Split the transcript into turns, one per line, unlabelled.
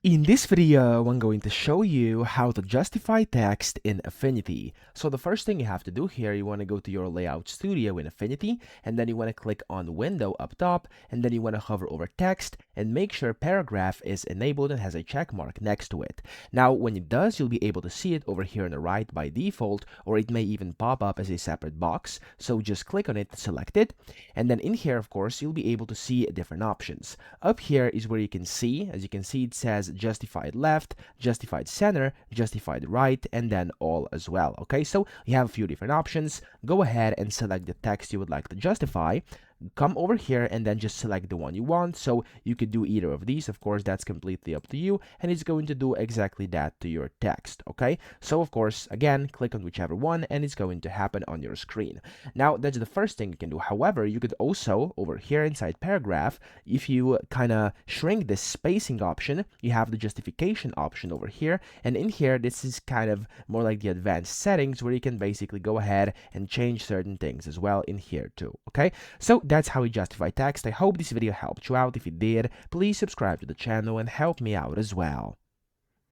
In this video, I'm going to show you how to justify text in Affinity. So the first thing you have to do here, you want to go to your Layout Studio in Affinity, and then you want to click on Window up top, and then you want to hover over Text, and make sure Paragraph is enabled and has a check mark next to it. Now, when it does, you'll be able to see it over here on the right by default, or it may even pop up as a separate box. So just click on it, select it, and then in here, of course, you'll be able to see different options. Up here is where you can see, as you can see, it says justified left, justified center, justified right, and then all as well. Okay, so you have a few different options. Go ahead and select the text you would like to justify. Come over here and then just select the one you want. So you could do either of these. Of course, that's completely up to you, and it's going to do exactly that to your text. Okay, so of course, again, click on whichever one and it's going to happen on your screen. Now, that's the first thing you can do. However, you could also, over here inside paragraph, if you kind of shrink this spacing option, you have the justification option over here, and in here, this is kind of more like the advanced settings where you can basically go ahead and change certain things as well in here too. Okay, so that's how we justify text. I hope this video helped you out. If it did, please subscribe to the channel and help me out as well.